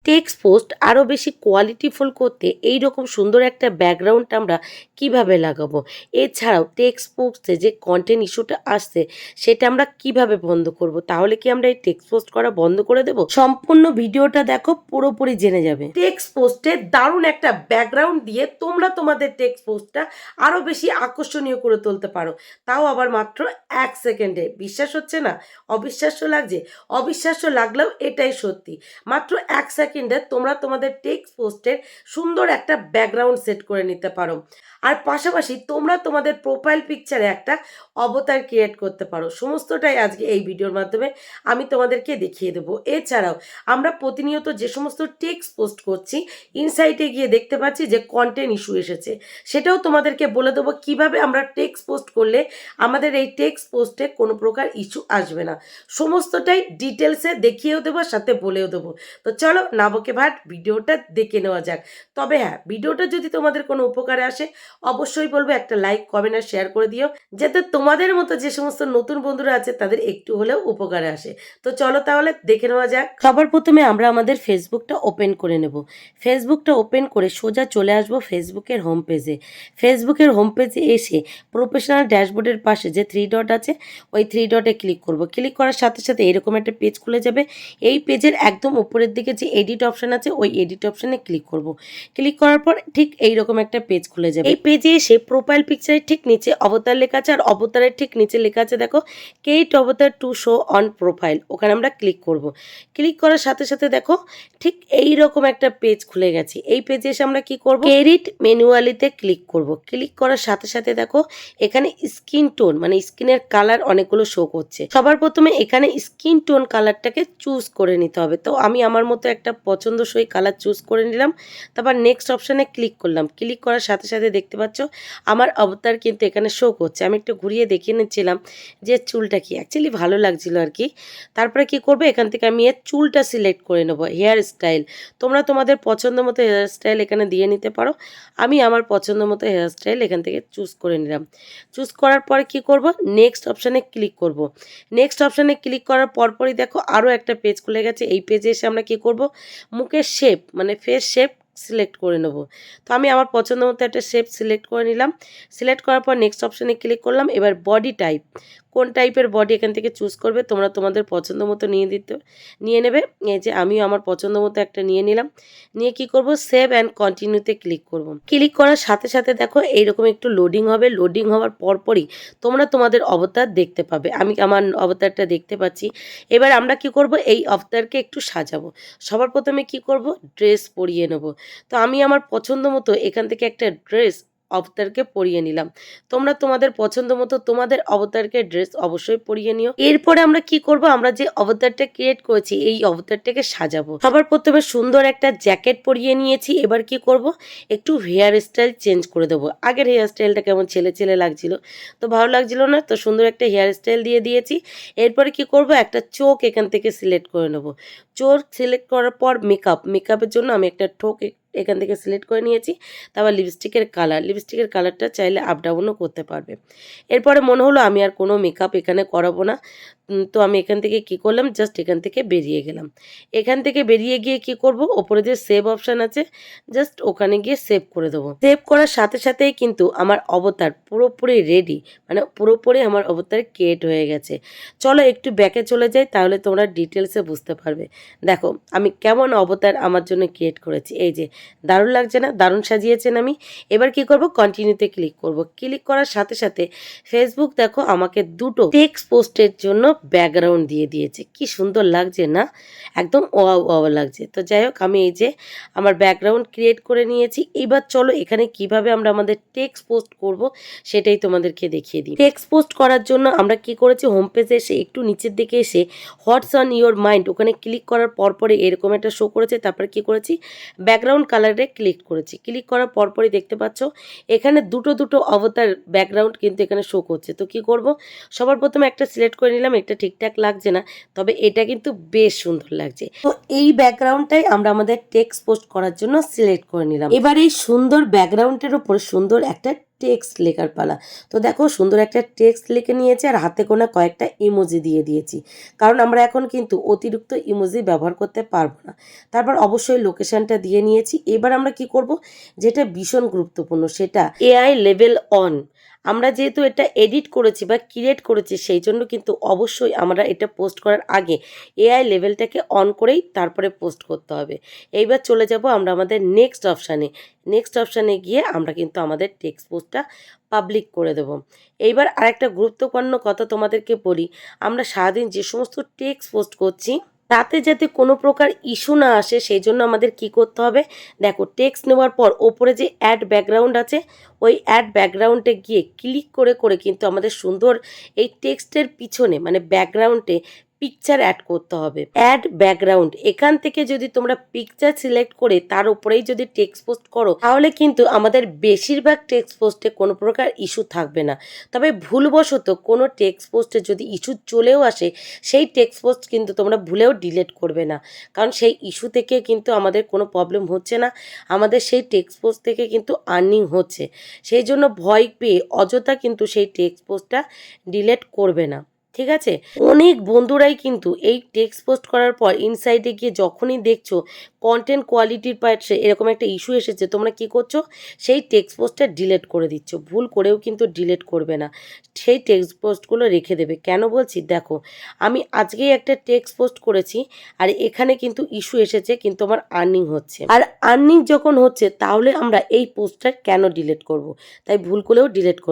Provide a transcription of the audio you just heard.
Text post আরও বেশি কোয়ালিটিফুল করতে এই রকম সুন্দর একটা ব্যাকগ্রাউন্ড আমরা কিভাবে লাগাবো, এছাড়াও টেক্সট পোস্টে যে কন্টেন্ট ইস্যুটা আসছে সেটা আমরা কিভাবে বন্ধ করব, তাহলে কি আমরা এই টেক্সট পোস্ট করা বন্ধ করে দেব? সম্পূর্ণ ভিডিওটা দেখো, পুরোপুরি জেনে যাবে। টেক্সট পোস্টে দারুণ একটা ব্যাকগ্রাউন্ড দিয়ে তোমরা তোমাদের টেক্সট পোস্টটা আরও বেশি আকর্ষণীয় করে তুলতে পারো, তাও আবার মাত্র 1 সেকেন্ডে। বিশ্বাস হচ্ছে না? অবিশ্বাস্য লাগছে? অবিশ্বাস্য লাগলেও এটাই সত্যি। মাত্র 1 সেকেন্ডে তোমরা তোমাদের টেক্সট পোস্টের সুন্দর একটা ব্যাকগ্রাউন্ড সেট করে নিতে পারো। আর পাশাপাশি তোমরা তোমাদের প্রোফাইল পিকচারে একটা অবতার ক্রিয়েট করতে পারো। সমস্তটাই আজকে এই ভিডিওর মাধ্যমে আমি তোমাদেরকে দেখিয়ে দেবো। এছাড়াও আমরা প্রতিনিয়ত যে সমস্ত টেক্সট পোস্ট করছি, ইনসাইটে গিয়ে দেখতে পাচ্ছি যে কন্টেন্ট ইস্যু এসেছে, সেটাও তোমাদেরকে বলে দেবো কিভাবে আমরা টেক্সট পোস্ট করলে আমাদের এই টেক্সট পোস্টে কোনো প্রকার ইস্যু আসবে না। সমস্তটাই ডিটেলসে দেখিয়েও দেবো, সাথে বলেও দেবো। তো চলো না বকে ভাট, ভিডিওটা দেখে নেওয়া যাক। তবে হ্যাঁ, ভিডিওটা যদি তোমাদের কোনো উপকারে আসে অবশ্যই বলবো একটা লাইক, কমেন্ট আর শেয়ার করে দিও, যাতে তোমাদের মতো যে সমস্ত নতুন বন্ধুরা আছে তাদের একটু হলেও উপকারে আসে। তো চলো তাহলে দেখে নেওয়া যাক। সবার প্রথমে আমরা আমাদের ফেসবুকটা ওপেন করে নেব। ফেসবুকটা ওপেন করে সোজা চলে আসবো ফেসবুকের হোম পেজে। ফেসবুকের হোম পেজে এসে প্রফেশনাল ড্যাশবোর্ডের পাশে যে 3 ডট আছে ওই 3 ডটে ক্লিক করব। ক্লিক করার সাথে সাথে এরকম একটা পেজ খুলে যাবে। এই পেজের একদম উপরের দিকে যে এডিট অপশন আছে ওই এডিট অপশনে ক্লিক করব। ক্লিক করার পর ঠিক এইরকম একটা পেজ খুলে যাবে। এই পেজে এসে প্রোফাইল পিকচারের ঠিক নিচে অবতার লেখা আছে, আর অবতারের ঠিক নিচে লেখা আছে দেখো ক্রিয়েট অবতার টু শো অন প্রোফাইল। ওখানে আমরা ক্লিক করব। ক্লিক করার সাথে সাথে দেখো ঠিক এইরকম একটা পেজ খুলে গেছে। এই পেজে এসে আমরা কি করব, এডিট ম্যানুয়ালিতে ক্লিক করব। ক্লিক করার সাথে সাথে দেখো এখানে স্কিন টোন মানে স্কিনের কালার অনেকগুলো শো করছে। সবার প্রথমে এখানে স্কিন টোন কালারটাকে চুজ করে নিতে হবে। তো আমি আমার মতো একটা পছন্দসই কালার চুজ করে নিলাম। তারপর নেক্সট অপশানে ক্লিক করলাম। ক্লিক করার সাথে সাথে দেখতে পাচ্ছ আমার অবতার কিন্তু এখানে শো করছে। আমি একটু ঘুরিয়ে দেখিয়ে নিচ্ছিলাম যে চুলটা কি অ্যাকচুয়ালি ভালো লাগছিল আর কি। তারপরে কি করবো, এখান থেকে আমি এর চুলটা সিলেক্ট করে নেবো। হেয়ার স্টাইল তোমরা তোমাদের পছন্দ মতো হেয়ার স্টাইল এখানে দিয়ে নিতে পারো। আমি আমার পছন্দ মতো হেয়ার স্টাইল এখান থেকে চুজ করে নিলাম। চুজ করার পরে কি করব, নেক্সট অপশানে ক্লিক করব। নেক্সট অপশানে ক্লিক করার পরপরই দেখো আরও একটা পেজ খুলে গেছে। এই পেজে এসে আমরা কি করব, মুখের শেপ মানে ফেস শেপ সিলেক্ট করে নেব। তো আমি আমার পছন্দ মতো একটা শেপ সিলেক্ট করে নিলাম। সিলেক্ট করার পর নেক্সট অপশানে ক্লিক করলাম। এবার বডি টাইপ, কোন টাইপের বডি এখান থেকে চুজ করবে, তোমরা তোমাদের পছন্দ মতো নিয়ে নেবে। এই যে আমিও আমার পছন্দ মতো একটা নিয়ে নিলাম। নিয়ে কি করব, সেভ অ্যান্ড কন্টিনিউতে ক্লিক করব। ক্লিক করার সাথে সাথে দেখো এইরকম একটু লোডিং হবে। লোডিং হওয়ার পরপরই তোমরা তোমাদের অবতার দেখতে পাবে। আমি আমার অবতারটা দেখতে পাচ্ছি। এবার আমরা কি করব, এই অবতারকে একটু সাজাবো। সবার প্রথমে কি করব, ড্রেস পরিয়ে নেব। তো আমি আমার পছন্দ মতো এখান থেকে একটা ড্রেস অবতারকে পরিয়ে নিলাম। তোমরা তোমাদের পছন্দ মতো তোমাদের অবতারকে ড্রেস অবশ্যই পরিয়ে নিও। এরপরে আমরা কি করব, আমরা যে অবতারটা ক্রিয়েট করেছি এই অবতারটাকে সাজাবো। সবার প্রথমে সুন্দর একটা জ্যাকেট পরিয়ে নিয়েছি। এবার কি করব, একটু হেয়ার স্টাইল চেঞ্জ করে দেবো। আগের হেয়ার স্টাইলটা কেমন ছেলে ছেলে লাগছিল, তো ভালো লাগছিল না, তো সুন্দর একটা হেয়ার স্টাইল দিয়ে দিয়েছি। এরপরে কি করব, একটা চোখ এখান থেকে সিলেক্ট করে নেব। চোখ সিলেক্ট করার পর মেকআপের জন্য আমি একটা ঠোক এখান থেকে সিলেক্ট করে নিয়েছি। তারপর লিপস্টিকের কালারটা চাইলে আপ ডাউনও করতে পারবে। এরপরে মনে হলো আমি আর কোনো মেকআপ এখানে করাবো না। তো আমি এখান থেকে কি করলাম, জাস্ট এখান থেকে বেরিয়ে গেলাম। এখান থেকে বেরিয়ে গিয়ে কি করব, ওপরে যে সেভ অপশান আছে জাস্ট ওখানে গিয়ে সেভ করে দেবো। সেভ করার সাথে সাথেই কিন্তু আমার অবতার পুরোপুরি রেডি, মানে পুরোপুরি আমার অবতার ক্রিয়েট হয়ে গেছে। চলো একটু ব্যাকে চলে যাই, তাহলে তোমরা ডিটেলসে বুঝতে পারবে। দেখো আমি কেমন অবতার আমার জন্য ক্রিয়েট করেছি। এই যে দারুণ লাগছে না, দারুণ সাজিয়েছেন আমি। এবার কি করব, কন্টিনিউতে ক্লিক করব। ক্লিক করার সাথে সাথে ফেসবুক দেখো আমাকে দুটো টেক্সট পোস্টের জন্য ব্যাকগ্রাউন্ড দিয়ে দিয়েছে। কি সুন্দর লাগছে না, একদম ওয়াও ওয়াও লাগছে। তো যাই হোক, আমি এই যে আমার ব্যাকগ্রাউন্ড ক্রিয়েট করে নিয়েছি। এবার চলো এখানে কিভাবে আমরা আমাদের টেক্সট পোস্ট করব সেটাই তোমাদেরকে দেখিয়ে দিই। টেক্সট পোস্ট করার জন্য আমরা কি করেছি, হোম পেজে এসে একটু নিচের দিকে এসে হোয়াটস অন ইয়োর মাইন্ড ওখানে ক্লিক করার পরপরই এরকম একটা শো করেছে। তারপরে কি করেছি, ব্যাকগ্রাউন্ড কালারে ক্লিক করেছি। ক্লিক করার পরপরই দেখতে পাচ্ছ এখানে দুটো অবতার ব্যাকগ্রাউন্ড কিন্তু এখানে শো করছে। তো কি করব, সবার প্রথমে একটা সিলেক্ট করে নিলাম। এটা ঠিকঠাক লাগছে না, তবে এটা কিন্তু বেশ সুন্দর লাগছে। তো এই ব্যাকগ্রাউন্ডটাই আমরা আমাদের টেক্সট পোস্ট করার জন্য সিলেক্ট করে নিলাম। এবার এই সুন্দর ব্যাকগ্রাউন্ডের উপর সুন্দর একটা টেক্সট লেখার পালা। তো দেখো সুন্দর একটা টেক্সট লিখে নিয়েছি আর হাতে গোনা কয়েকটা ইমোজি দিয়ে দিয়েছি, কারণ আমরা এখন কিন্তু অতিরিক্ত ইমোজি ব্যবহার করতে পারবো না। তারপর অবশ্যই লোকেশনটা দিয়ে নিয়েছি। এবার আমরা কি করব, যেটা ভীষণ গুরুত্বপূর্ণ, সেটা এআই লেভেল অন। আমরা যেহেতু এটা এডিট করেছি বা ক্রিয়েট করেছি, সেই জন্য কিন্তু অবশ্যই আমরা এটা পোস্ট করার আগে এআই লেভেলটাকে অন করেই তারপরে পোস্ট করতে হবে। এইবার চলে যাব আমরা আমাদের নেক্সট অপশানে। নেক্সট অপশানে গিয়ে আমরা কিন্তু আমাদের টেক্সট পোস্টটা পাবলিক করে দেব। এইবার আরেকটা গুরুত্বপূর্ণ কথা তোমাদেরকে বলি, আমরা সারাদিন যে সমস্ত টেক্সট পোস্ট করছি তাতে যাতে কোনো প্রকার ইস্যু না আসে, সেই জন্য আমাদের কি করতে হবে, দেখো টেক্সট নেওয়ার পর ওপরে যে অ্যাড ব্যাকগ্রাউন্ড আছে, ওই অ্যাড ব্যাকগ্রাউন্ডে গিয়ে ক্লিক করে করে কিন্তু আমাদের সুন্দর এই টেক্সটের পিছনে মানে ব্যাকগ্রাউন্ডে পিকচার অ্যাড করতে হবে। অ্যাড ব্যাকগ্রাউন্ড, এখান থেকে যদি তোমরা পিকচার সিলেক্ট করে তার উপরেই যদি টেক্সট পোস্ট করো, তাহলে কিন্তু আমাদের বেশিরভাগ টেক্সট পোস্টে কোনো প্রকার ইস্যু থাকবে না। তবে ভুলবশত কোনো টেক্সট পোস্টে যদি ইস্যু চলেও আসে, সেই টেক্সট পোস্ট কিন্তু তোমরা ভুলেও ডিলিট করবে না, কারণ সেই ইস্যু থেকে কিন্তু আমাদের কোনো প্রবলেম হচ্ছে না, আমাদের সেই টেক্সট পোস্ট থেকে কিন্তু আর্নিং হচ্ছে। সেই জন্য ভয় পেয়ে অযথা কিন্তু সেই টেক্সট পোস্টটা ডিলিট করবে না, ঠিক আছে? অনেক বন্ধুরাই কিন্তু এই টেক্সট পোস্ট করার পর ইনসাইডে গিয়ে যখনই দেখছো কন্টেন্ট কোয়ালিটির পাশে এরকম একটা ইস্যু এসেছে, তোমরা কি করছো, সেই টেক্সট পোস্টটা ডিলিট করে দিচ্ছ। ভুল করেও কিন্তু ডিলিট করবে না, সেই টেক্সট পোস্টগুলো রেখে দেবে। কেন বলছি, দেখো আমি আজকেই একটা টেক্সট পোস্ট করেছি আর এখানে কিন্তু ইস্যু এসেছে, কিন্তু আমার আর্নিং হচ্ছে। আর আর্নিং যখন হচ্ছে তাহলে আমরা এই পোস্টটা কেন ডিলিট করব? তাই ভুল করেও ডিলিট করব